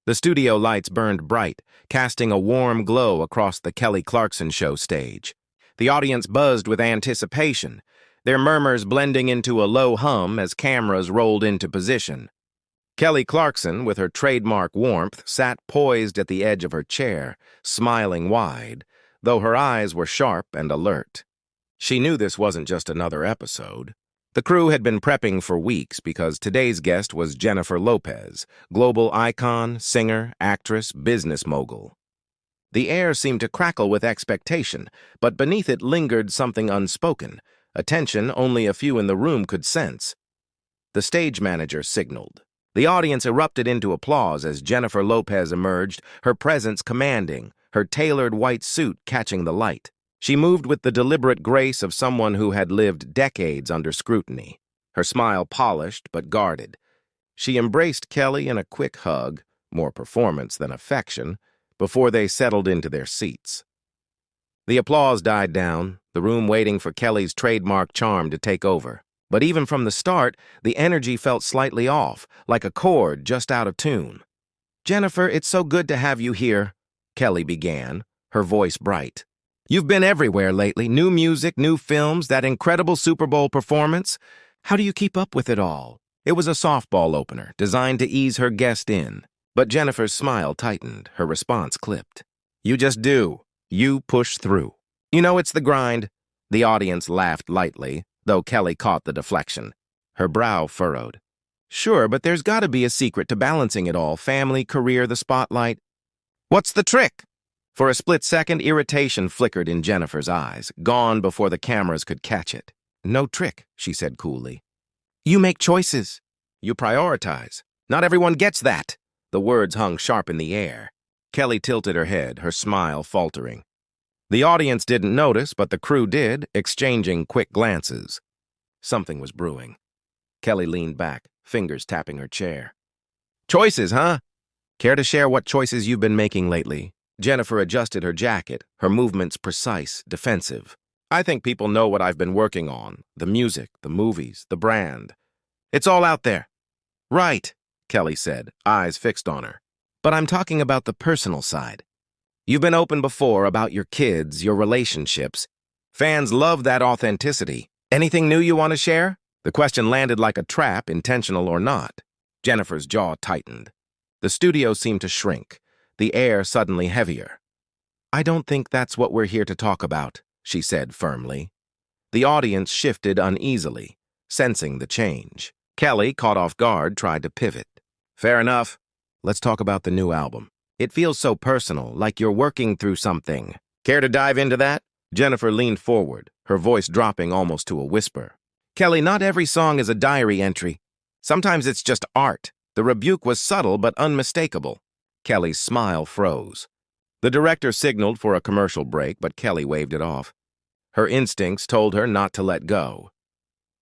The studio lights burned bright, casting a warm glow across the Kelly Clarkson show stage. The audience buzzed with anticipation, their murmurs blending into a low hum as cameras rolled into position. Kelly Clarkson, with her trademark warmth, sat poised at the edge of her chair, smiling wide, though her eyes were sharp and alert. She knew this wasn't just another episode. The crew had been prepping for weeks because today's guest was Jennifer Lopez, global icon, singer, actress, business mogul. The air seemed to crackle with expectation, but beneath it lingered something unspoken, a tension only a few in the room could sense. The stage manager signaled. The audience erupted into applause as Jennifer Lopez emerged, her presence commanding, her tailored white suit catching the light. She moved with the deliberate grace of someone who had lived decades under scrutiny, her smile polished but guarded. She embraced Kelly in a quick hug, more performance than affection, before they settled into their seats. The applause died down, the room waiting for Kelly's trademark charm to take over. But even from the start, the energy felt slightly off, like a chord just out of tune. "Jennifer, it's so good to have you here," Kelly began, her voice bright. "You've been everywhere lately, new music, new films, that incredible Super Bowl performance. How do you keep up with it all?" It was a softball opener, designed to ease her guest in. But Jennifer's smile tightened, her response clipped. "You just do. You push through. You know it's the grind." The audience laughed lightly, though Kelly caught the deflection. Her brow furrowed. "Sure, but there's got to be a secret to balancing it all, family, career, the spotlight." "What's the trick?" For a split second, irritation flickered in Jennifer's eyes, gone before the cameras could catch it. "No trick," she said coolly. "You make choices. You prioritize. Not everyone gets that." The words hung sharp in the air. Kelly tilted her head, her smile faltering. The audience didn't notice, but the crew did, exchanging quick glances. Something was brewing. Kelly leaned back, fingers tapping her chair. "Choices, huh? Care to share what choices you've been making lately?" Jennifer adjusted her jacket, her movements precise, defensive. "I think people know what I've been working on. The music, the movies, the brand. It's all out there." "Right," Kelly said, eyes fixed on her. "But I'm talking about the personal side. You've been open before about your kids, your relationships. Fans love that authenticity. Anything new you want to share?" The question landed like a trap, intentional or not. Jennifer's jaw tightened. The studio seemed to shrink, the air suddenly heavier. "I don't think that's what we're here to talk about," she said firmly. The audience shifted uneasily, sensing the change. Kelly, caught off guard, tried to pivot. "Fair enough. Let's talk about the new album. It feels so personal, like you're working through something. Care to dive into that?" Jennifer leaned forward, her voice dropping almost to a whisper. "Kelly, not every song is a diary entry. Sometimes it's just art." The rebuke was subtle but unmistakable. Kelly's smile froze. The director signaled for a commercial break, but Kelly waved it off. Her instincts told her not to let go.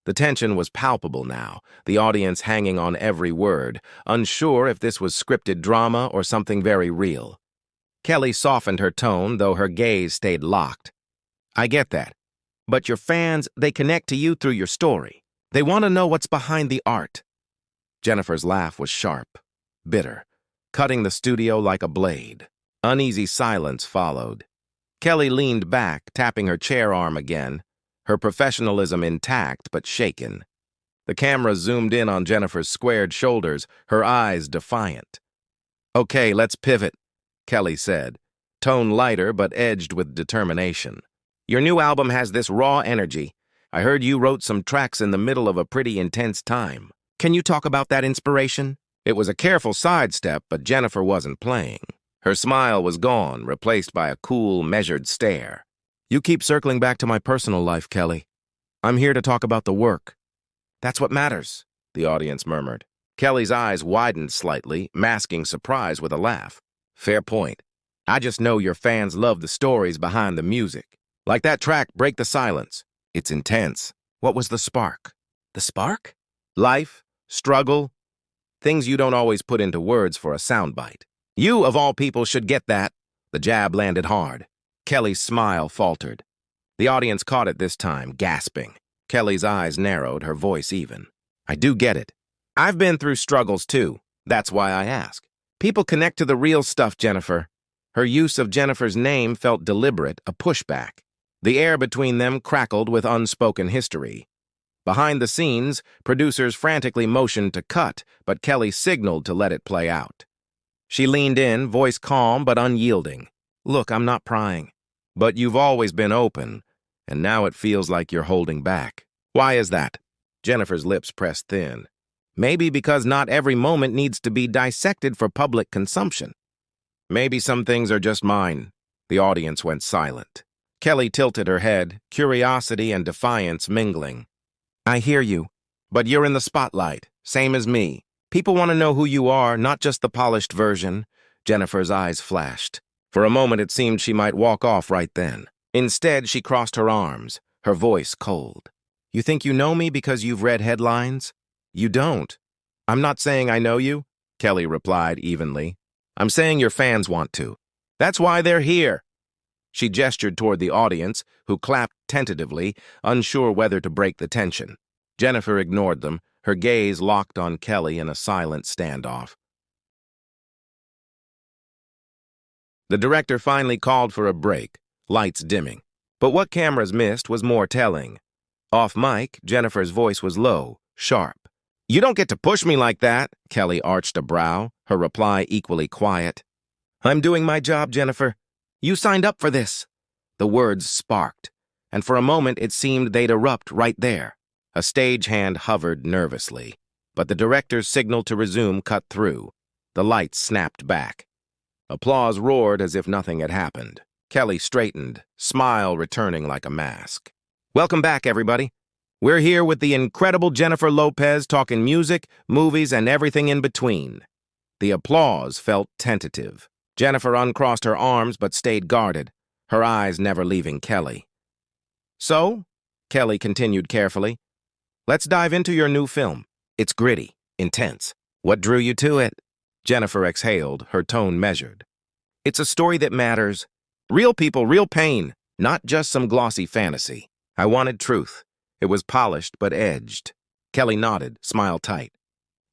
The tension was palpable now, the audience hanging on every word, unsure if this was scripted drama or something very real. Kelly softened her tone, though her gaze stayed locked. "I get that. But your fans, they connect to you through your story. They want to know what's behind the art." Jennifer's laugh was sharp, bitter, cutting the studio like a blade. Uneasy silence followed. Kelly leaned back, tapping her chair arm again, her professionalism intact but shaken. The camera zoomed in on Jennifer's squared shoulders, her eyes defiant. "Okay, let's pivot," Kelly said, tone lighter but edged with determination. "Your new album has this raw energy. I heard you wrote some tracks in the middle of a pretty intense time. Can you talk about that inspiration?" It was a careful sidestep, but Jennifer wasn't playing. Her smile was gone, replaced by a cool, measured stare. "You keep circling back to my personal life, Kelly. I'm here to talk about the work." "That's what matters," the audience murmured. Kelly's eyes widened slightly, masking surprise with a laugh. "Fair point. I just know your fans love the stories behind the music. Like that track, Break the Silence. It's intense. What was the spark?" "The spark?" "Life, struggle, things you don't always put into words for a soundbite. You, of all people, should get that." The jab landed hard. Kelly's smile faltered. The audience caught it this time, gasping. Kelly's eyes narrowed, her voice even. "I do get it. I've been through struggles too. That's why I ask. People connect to the real stuff, Jennifer. Her use of Jennifer's name felt deliberate, a pushback. The air between them crackled with unspoken history. Behind the scenes, producers frantically motioned to cut, but Kelly signaled to let it play out. She leaned in, voice calm but unyielding. Look, I'm not prying. But you've always been open, and now it feels like you're holding back. Why is that? Jennifer's lips pressed thin. Maybe because not every moment needs to be dissected for public consumption. Maybe some things are just mine. The audience went silent. Kelly tilted her head, curiosity and defiance mingling. I hear you, but you're in the spotlight, same as me. People want to know who you are, not just the polished version. Jennifer's eyes flashed. For a moment, it seemed she might walk off right then. Instead, she crossed her arms, her voice cold. You think you know me because you've read headlines? You don't. I'm not saying I know you, Kelly replied evenly. I'm saying your fans want to. That's why they're here. She gestured toward the audience, who clapped tentatively, unsure whether to break the tension. Jennifer ignored them, her gaze locked on Kelly in a silent standoff. The director finally called for a break, lights dimming. But what cameras missed was more telling. Off mic, Jennifer's voice was low, sharp. You don't get to push me like that, Kelly arched a brow, her reply equally quiet. I'm doing my job, Jennifer. You signed up for this. The words sparked, and for a moment it seemed they'd erupt right there. A stagehand hovered nervously, but the director's signal to resume cut through. The lights snapped back. Applause roared as if nothing had happened. Kelly straightened, smile returning like a mask. Welcome back, everybody. We're here with the incredible Jennifer Lopez talking music, movies, and everything in between. The applause felt tentative. Jennifer uncrossed her arms but stayed guarded, her eyes never leaving Kelly. So, Kelly continued carefully, let's dive into your new film. It's gritty, intense. What drew you to it? Jennifer exhaled, her tone measured. It's a story that matters. Real people, real pain, not just some glossy fantasy. I wanted truth. It was polished but edged. Kelly nodded, smile tight.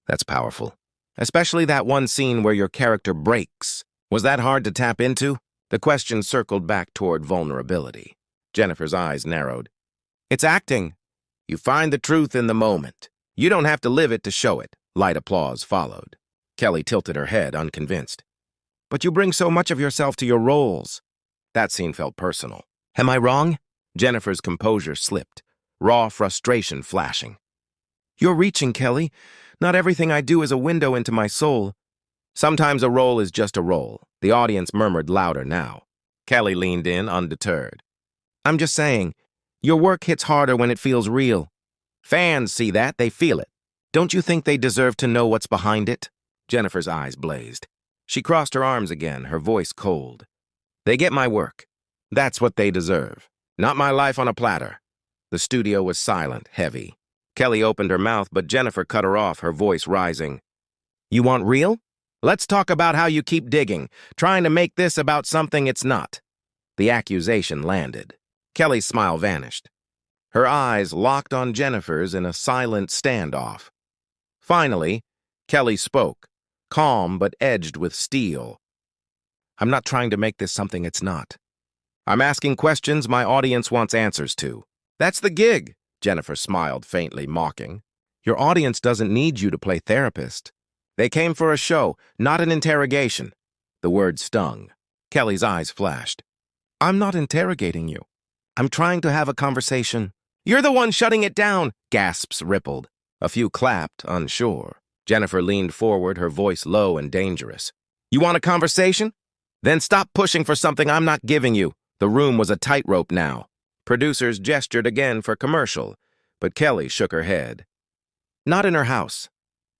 That's powerful. Especially that one scene where your character breaks. Was that hard to tap into? The question circled back toward vulnerability. Jennifer's eyes narrowed. It's acting. You find the truth in the moment. You don't have to live it to show it. Light applause followed. Kelly tilted her head, unconvinced. But you bring so much of yourself to your roles. That scene felt personal. Am I wrong? Jennifer's composure slipped, raw frustration flashing. You're reaching, Kelly. Not everything I do is a window into my soul. Sometimes a role is just a role. The audience murmured louder now. Kelly leaned in, undeterred. I'm just saying, your work hits harder when it feels real. Fans see that, they feel it. Don't you think they deserve to know what's behind it? Jennifer's eyes blazed. She crossed her arms again, her voice cold. They get my work. That's what they deserve. Not my life on a platter. The studio was silent, heavy. Kelly opened her mouth, but Jennifer cut her off, her voice rising. You want real? Let's talk about how you keep digging, trying to make this about something it's not. The accusation landed. Kelly's smile vanished. Her eyes locked on Jennifer's in a silent standoff. Finally, Kelly spoke, calm but edged with steel. I'm not trying to make this something it's not. I'm asking questions my audience wants answers to. That's the gig, Jennifer smiled, faintly mocking. Your audience doesn't need you to play therapist. They came for a show, not an interrogation. The word stung. Kelly's eyes flashed. I'm not interrogating you. I'm trying to have a conversation. You're the one shutting it down, gasps rippled. A few clapped, unsure. Jennifer leaned forward, her voice low and dangerous. You want a conversation? Then stop pushing for something I'm not giving you. The room was a tightrope now. Producers gestured again for commercial, but Kelly shook her head. Not in her house.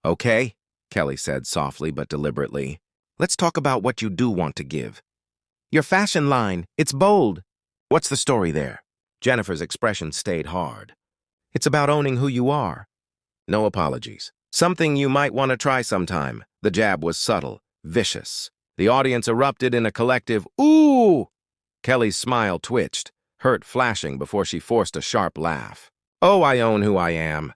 Okay, Kelly said softly but deliberately. Let's talk about what you do want to give. Your fashion line, it's bold. What's the story there? Jennifer's expression stayed hard. It's about owning who you are. No apologies. Something you might want to try sometime. The jab was subtle, vicious. The audience erupted in a collective, ooh! Kelly's smile twitched, hurt flashing before she forced a sharp laugh. Oh, I own who I am.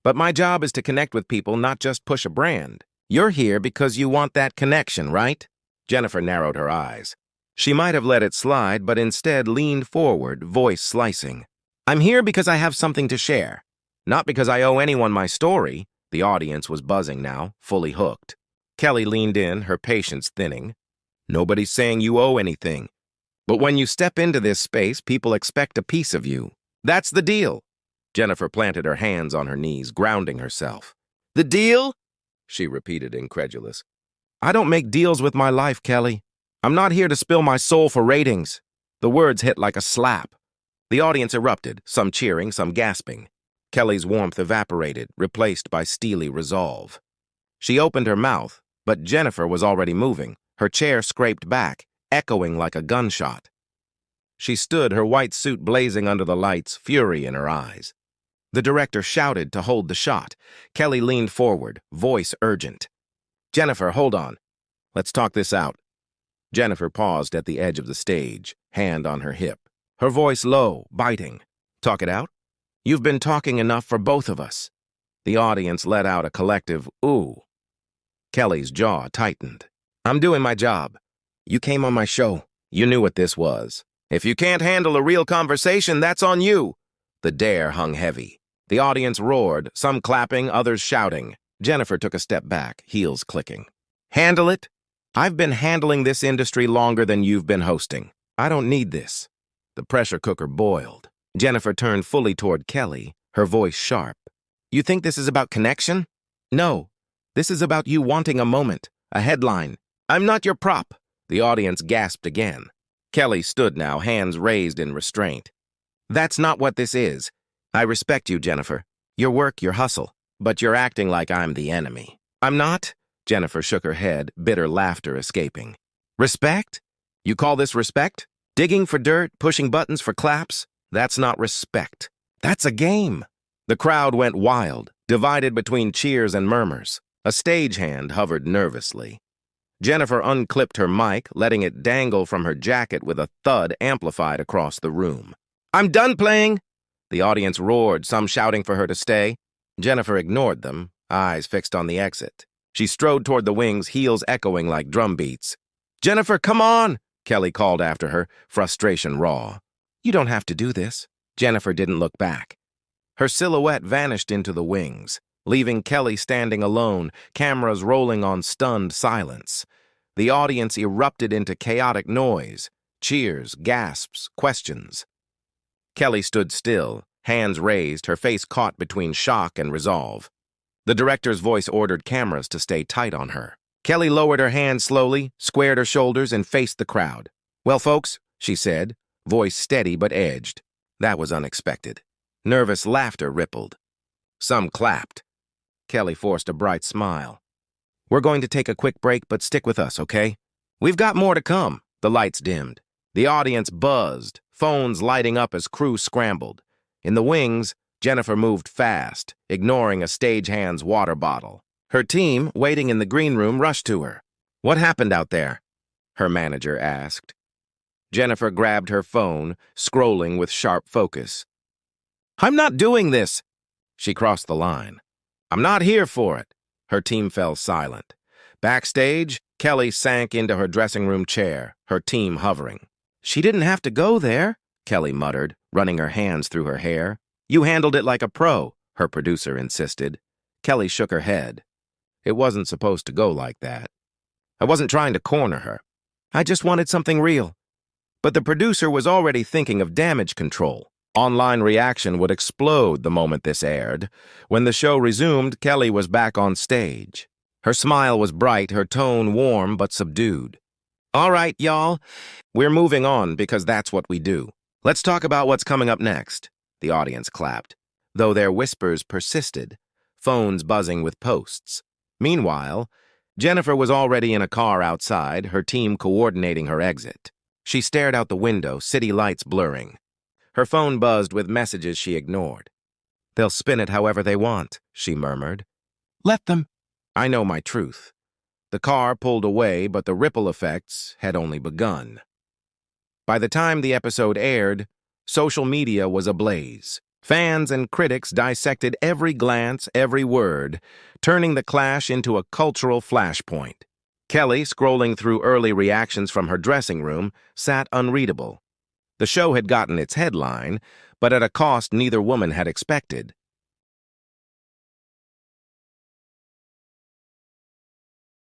But my job is to connect with people, not just push a brand. You're here because you want that connection, right? Jennifer narrowed her eyes. She might have let it slide, but instead leaned forward, voice slicing. I'm here because I have something to share. Not because I owe anyone my story. The audience was buzzing now, fully hooked. Kelly leaned in, her patience thinning. Nobody's saying you owe anything. But when you step into this space, people expect a piece of you. That's the deal. Jennifer planted her hands on her knees, grounding herself. The deal? She repeated, incredulous. I don't make deals with my life, Kelly. I'm not here to spill my soul for ratings. The words hit like a slap. The audience erupted, some cheering, some gasping. Kelly's warmth evaporated, replaced by steely resolve. She opened her mouth, but Jennifer was already moving. Her chair scraped back, echoing like a gunshot. She stood, her white suit blazing under the lights, fury in her eyes. The director shouted to hold the shot. Kelly leaned forward, voice urgent. Jennifer, hold on. Let's talk this out. Jennifer paused at the edge of the stage, hand on her hip. Her voice low, biting. Talk it out? You've been talking enough for both of us. The audience let out a collective ooh. Kelly's jaw tightened. I'm doing my job. You came on my show. You knew what this was. If you can't handle a real conversation, that's on you. The dare hung heavy. The audience roared, some clapping, others shouting. Jennifer took a step back, heels clicking. Handle it? I've been handling this industry longer than you've been hosting. I don't need this. The pressure cooker boiled. Jennifer turned fully toward Kelly, her voice sharp. You think this is about connection? No. This is about you wanting a moment, a headline. I'm not your prop. The audience gasped again. Kelly stood now, hands raised in restraint. That's not what this is. I respect you, Jennifer. Your work, your hustle. But you're acting like I'm the enemy. I'm not? Jennifer shook her head, bitter laughter escaping. Respect? You call this respect? Digging for dirt, pushing buttons for claps? That's not respect. That's a game. The crowd went wild, divided between cheers and murmurs. A stagehand hovered nervously. Jennifer unclipped her mic, letting it dangle from her jacket with a thud amplified across the room. I'm done playing! The audience roared, some shouting for her to stay. Jennifer ignored them, eyes fixed on the exit. She strode toward the wings, heels echoing like drum beats. Jennifer, come on! Kelly called after her, frustration raw. You don't have to do this. Jennifer didn't look back. Her silhouette vanished into the wings, leaving Kelly standing alone, cameras rolling on stunned silence. The audience erupted into chaotic noise, cheers, gasps, questions. Kelly stood still, hands raised, her face caught between shock and resolve. The director's voice ordered cameras to stay tight on her. Kelly lowered her hands slowly, squared her shoulders, and faced the crowd. Well, folks, she said, voice steady but edged. That was unexpected. Nervous laughter rippled. Some clapped. Kelly forced a bright smile. We're going to take a quick break, but stick with us, okay? We've got more to come. The lights dimmed. The audience buzzed, phones lighting up as crew scrambled. In the wings, Jennifer moved fast, ignoring a stagehand's water bottle. Her team, waiting in the green room, rushed to her. What happened out there? Her manager asked. Jennifer grabbed her phone, scrolling with sharp focus. I'm not doing this! She crossed the line. I'm not here for it. Her team fell silent. Backstage, Kelly sank into her dressing room chair, her team hovering. She didn't have to go there, Kelly muttered, running her hands through her hair. You handled it like a pro, her producer insisted. Kelly shook her head. It wasn't supposed to go like that. I wasn't trying to corner her. I just wanted something real. But the producer was already thinking of damage control. Online reaction would explode the moment this aired. When the show resumed, Kelly was back on stage. Her smile was bright, her tone warm but subdued. All right, y'all. We're moving on because that's what we do. Let's talk about what's coming up next. The audience clapped, though their whispers persisted, phones buzzing with posts. Meanwhile, Jennifer was already in a car outside, her team coordinating her exit. She stared out the window, city lights blurring. Her phone buzzed with messages she ignored. They'll spin it however they want, she murmured. Let them. I know my truth. The car pulled away, but the ripple effects had only begun. By the time the episode aired, social media was ablaze. Fans and critics dissected every glance, every word, turning the clash into a cultural flashpoint. Kelly, scrolling through early reactions from her dressing room, sat unreadable. The show had gotten its headline, but at a cost neither woman had expected.